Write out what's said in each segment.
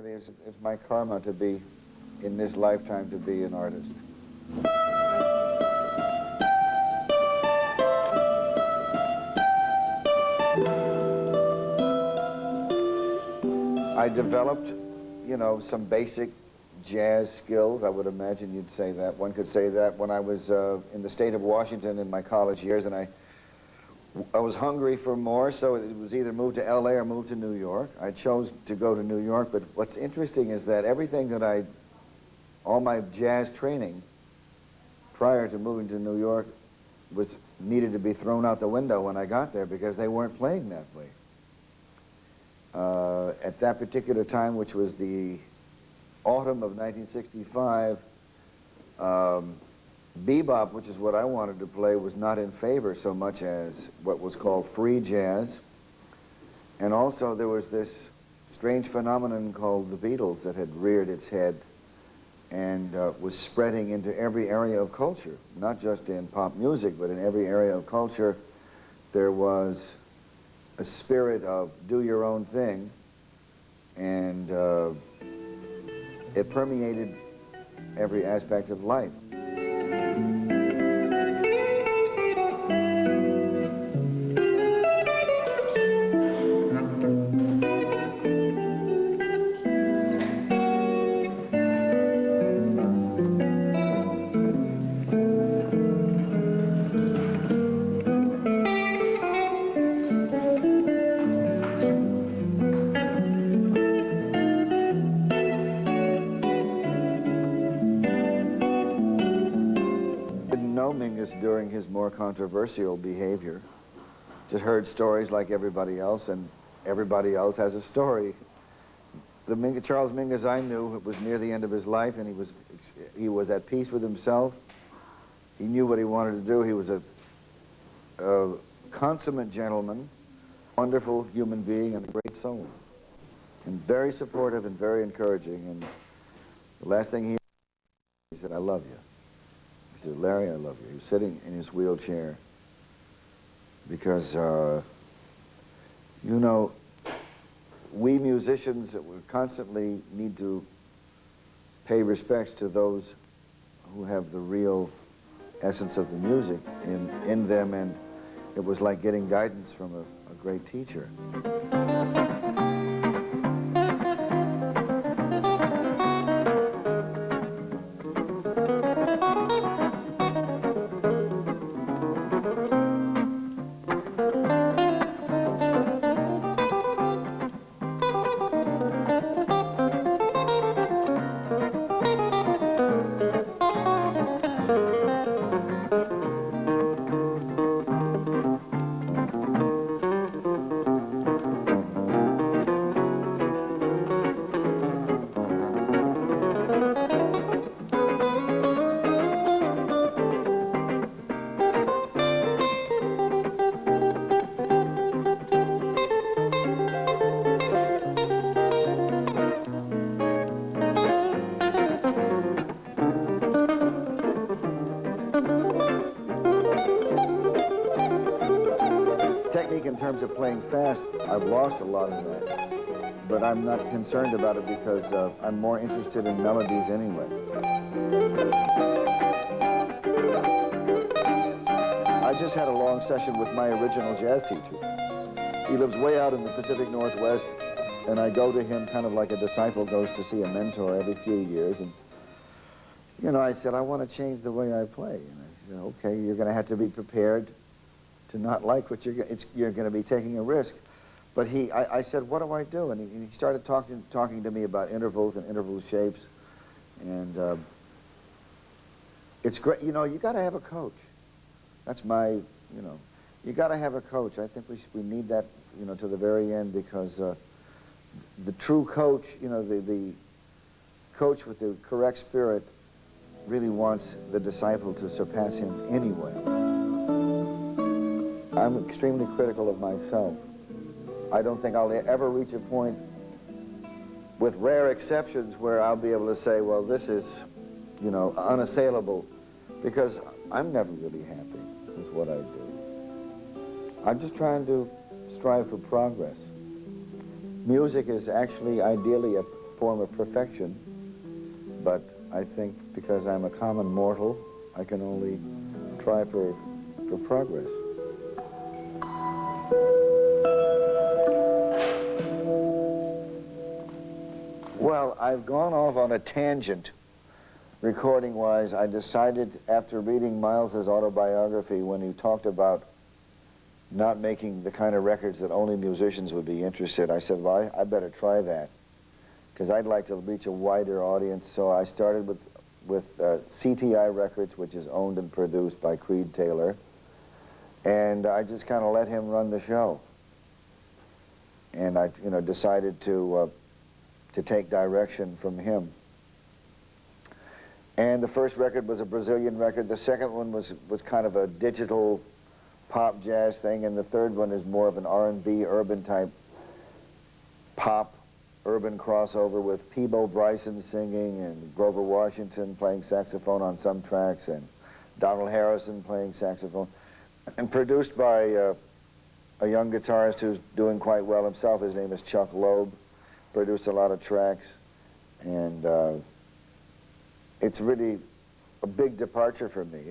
Really, it's my karma to be, in this lifetime, to be an artist. I developed, you know, some basic jazz skills. I would imagine you'd say that. One could say that when I was in the state of Washington in my college years, and I was hungry for more, so it was either move to LA or move to New York. I chose to go to New York, but what's interesting is that everything that all my jazz training prior to moving to New York needed to be thrown out the window when I got there because they weren't playing that way. At that particular time, which was the autumn of 1965, bebop, which is what I wanted to play, was not in favor so much as what was called free jazz. And also there was this strange phenomenon called the Beatles that had reared its head and was spreading into every area of culture, not just in pop music, but in every area of culture. There was a spirit of do your own thing, and it permeated every aspect of life. During his more controversial behavior, just heard stories like everybody else, and everybody else has a story. The Charles Mingus I knew was near the end of his life, and he was at peace with himself. He knew what he wanted to do. He was a consummate gentleman, wonderful human being, and a great soul, and very supportive and very encouraging. And the last thing he said, "I love you." He said, "Larry, I love you." He was sitting in his wheelchair because, you know, we musicians constantly need to pay respects to those who have the real essence of the music in them, and it was like getting guidance from a great teacher. Technique in terms of playing fast, I've lost a lot of that, but I'm not concerned about it because I'm more interested in melodies anyway. I just had a long session with my original jazz teacher. He lives way out in the Pacific Northwest, and I go to him kind of like a disciple goes to see a mentor every few years. And, you know, I said, I want to change the way I play. And I said, okay, you're going to have to be prepared to not like what you're going to be taking a risk. But I said, what do I do? And he started talking to me about intervals and interval shapes. And it's great. You know, you got to have a coach. That's my, you know, you got to have a coach. I think we need that, you know, to the very end, because the true coach, you know, the coach with the correct spirit really wants the disciple to surpass him anyway. I'm extremely critical of myself. I don't think I'll ever reach a point, with rare exceptions, where I'll be able to say, well, this is, you know, unassailable, because I'm never really happy with what I do. I'm just trying to strive for progress. Music is actually ideally a form of perfection, but I think because I'm a common mortal, I can only try for progress. Well, I've gone off on a tangent, recording-wise. I decided after reading Miles's autobiography, when he talked about not making the kind of records that only musicians would be interested, I said, well, I better try that, because I'd like to reach a wider audience. So I started with CTI Records, which is owned and produced by Creed Taylor, and I just kind of let him run the show. And I, decided to take direction from him. And the first record was a Brazilian record. The second one was kind of a digital pop jazz thing, and the third one is more of an R&B urban type pop urban crossover with Peebo Bryson singing and Grover Washington playing saxophone on some tracks and Donald Harrison playing saxophone, and produced by a young guitarist who's doing quite well himself. His name is Chuck Loeb. Produced a lot of tracks, and it's really a big departure for me.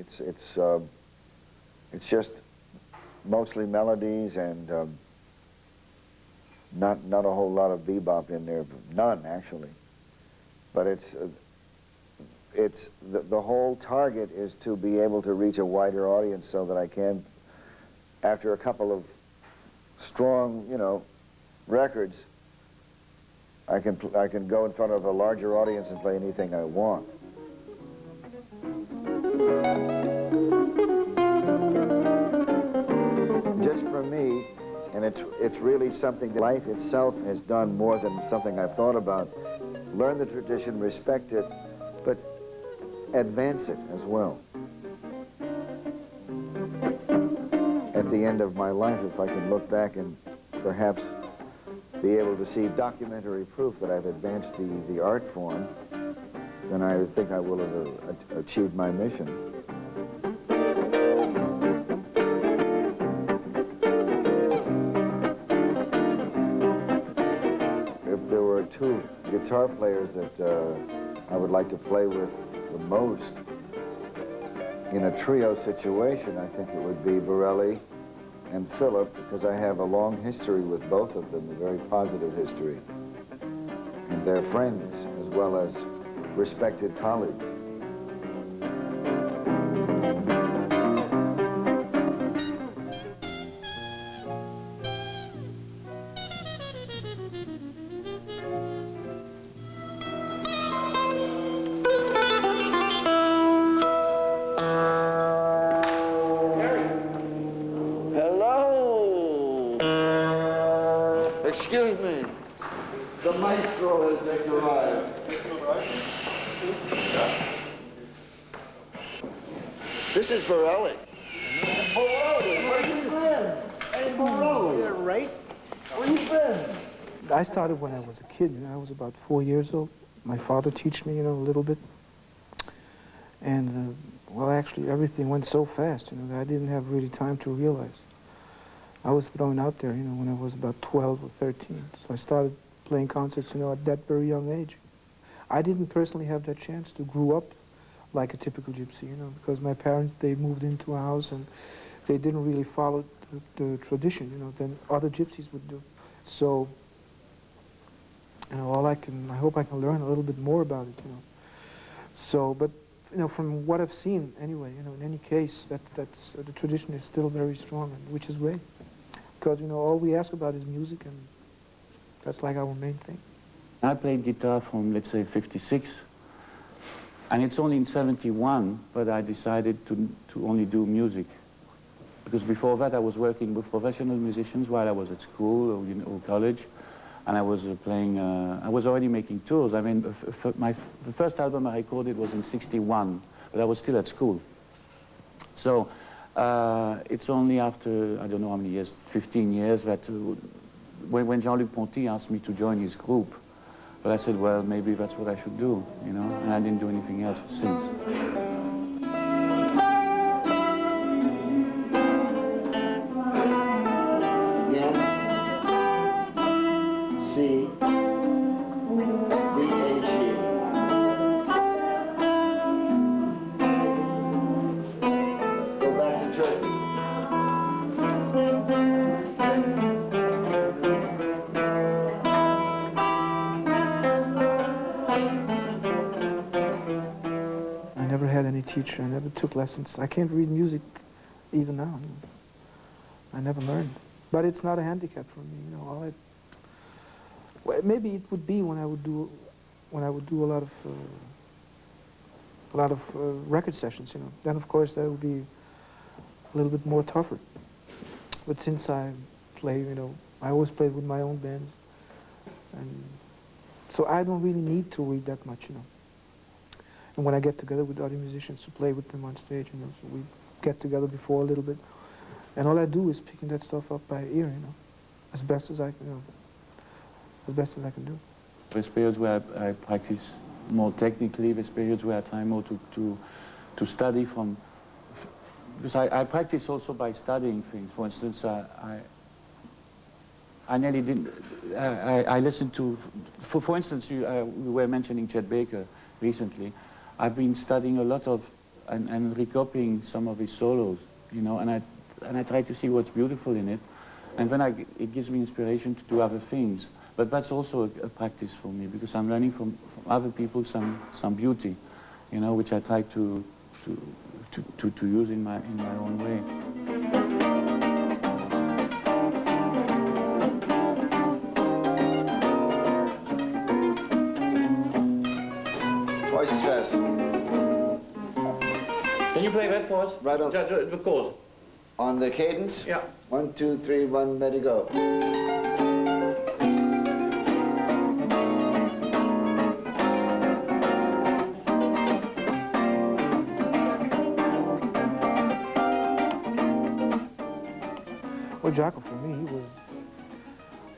It's just mostly melodies and not a whole lot of bebop in there, none actually. But it's the whole target is to be able to reach a wider audience, so that I can, after a couple of strong, records, I can go in front of a larger audience and play anything I want. Just for me, and it's really something that life itself has done more than something I've thought about. Learn the tradition, respect it, but advance it as well. At the end of my life, if I can look back and perhaps be able to see documentary proof that I've advanced the art form, then I think I will have achieved my mission. If there were two guitar players that I would like to play with the most in a trio situation, I think it would be Bireli and Phillip, because I have a long history with both of them, a very positive history. And they're friends as well as respected colleagues. Excuse me. The maestro has just arrived. This is Bireli. Bireli, where you been? Hey, Bireli. Yeah, right? Where you been? I started when I was a kid. I was about 4 years old. My father taught me, a little bit. And, well, actually, everything went so fast, that I didn't have really time to realize. I was thrown out there, when I was about 12 or 13. So I started playing concerts, at that very young age. I didn't personally have that chance to grow up like a typical gypsy, because my parents, they moved into a house and they didn't really follow the tradition, than other gypsies would do. So, I hope I can learn a little bit more about it, So, but, from what I've seen, anyway, in any case, that's the tradition is still very strong, which is great. Because, all we ask about is music, and that's like our main thing. I played guitar from, let's say, 56, and it's only in 71 that I decided to only do music. Because before that, I was working with professional musicians while I was at school or college, and I was playing, I was already making tours. I mean, the first album I recorded was in 61, but I was still at school. So it's only after, I don't know how many years, 15 years, that when Jean-Luc Ponty asked me to join his group, but I said, well, maybe that's what I should do, and I didn't do anything else since. C, D, teacher. I never took lessons. I can't read music even now. I never learned. But it's not a handicap for me, you know. Well, maybe it would be when I would do a lot of record sessions, you know. Then of course that would be a little bit more tougher. But since I play, you know, I always played with my own bands, and so I don't really need to read that much, you know. And when I get together with other musicians to play with them on stage, you know, so we get together before a little bit, and all I do is picking that stuff up by ear, you know, as best as I can, you know, as best as I can do. There's periods where I practice more technically. There's periods where I try more to study from, because I practice also by studying things. For instance, I nearly didn't. I listened to, for instance, we were mentioning Chet Baker recently. I've been studying a lot of and recopying some of his solos, you know, and I try to see what's beautiful in it, and then it gives me inspiration to do other things. But that's also a practice for me, because I'm learning from other people some beauty, you know, which I try to use in my own way. Twice as fast. Can you play that for us? Right on. The chord. On the cadence? Yeah. 1, 2, 3, 1, ready, go. Well, Jaco, for me, he was,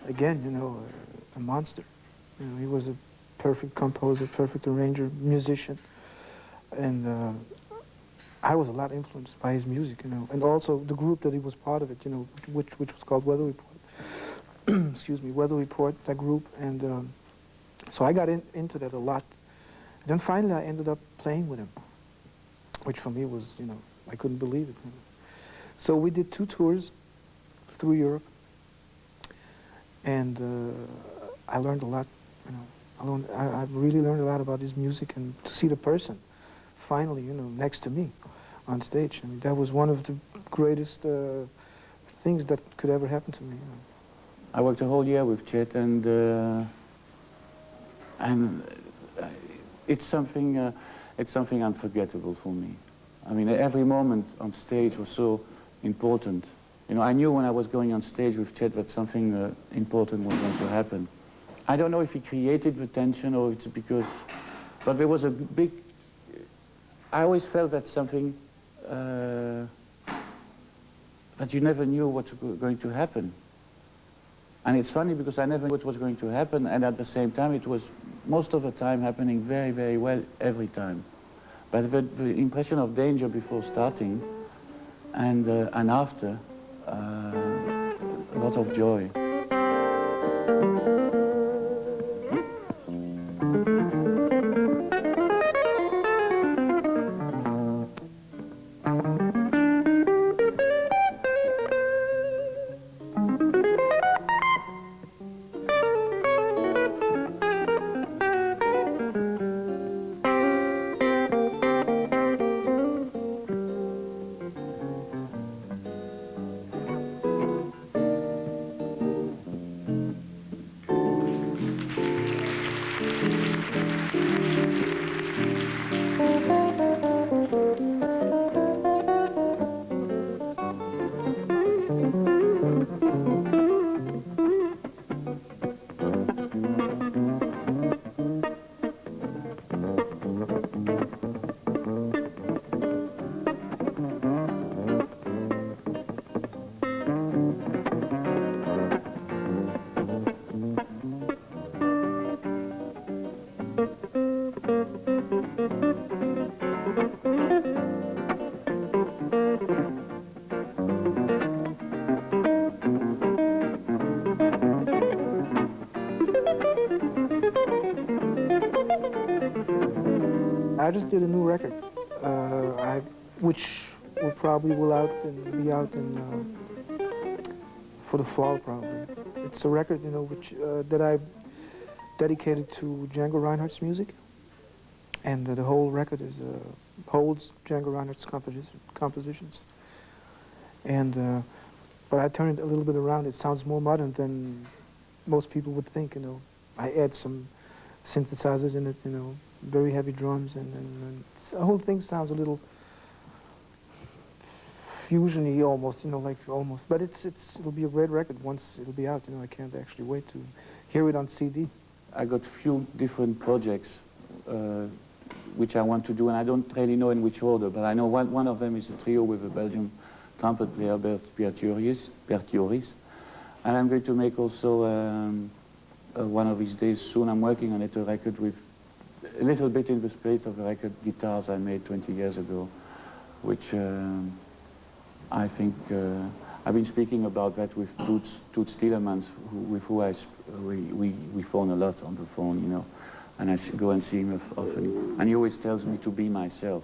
again, you know, a monster. You know, he was a perfect composer, perfect arranger, musician, and I was a lot influenced by his music, you know, and also the group that he was part of it, you know, which was called Weather Report. Excuse me, Weather Report, that group, and so I got into that a lot. And then finally I ended up playing with him, which for me was, you know, I couldn't believe it. You know. So we did 2 tours through Europe, and I learned a lot, you know. I really learned a lot about his music, and to see the person finally, you know, next to me on stage. I mean, that was one of the greatest things that could ever happen to me. You know. I worked a whole year with Chet, and it's something unforgettable for me. I mean, every moment on stage was so important. You know, I knew when I was going on stage with Chet that something important was going to happen. I don't know if he created the tension or it's because, but there was a big, I always felt that something, that you never knew what's going to happen. And it's funny because I never knew what was going to happen, and at the same time it was most of the time happening very, very well every time. But the impression of danger before starting and after, a lot of joy. I just did a new record, which will probably be out for the fall probably. It's a record, you know, which that I dedicated to Django Reinhardt's music, and the whole record is holds Django Reinhardt's compositions. And, but I turned it a little bit around. It sounds more modern than most people would think, you know. I add some synthesizers in it, you know, very heavy drums, and the whole thing sounds a little fusion-y almost, you know, like almost. But it'll be a great record once it'll be out, you know. I can't actually wait to hear it on CD. I got few different projects which I want to do, and I don't really know in which order, but I know one of them is a trio with a Belgian trumpet player, Bert Joris, and I'm going to make also one of these days soon. I'm working on it, a record with a little bit in the spirit of the record guitars I made 20 years ago, which I think I've been speaking about that with Toots Tielemans, with who we phone a lot on the phone, you know, and I go and see him often, and he always tells me to be myself.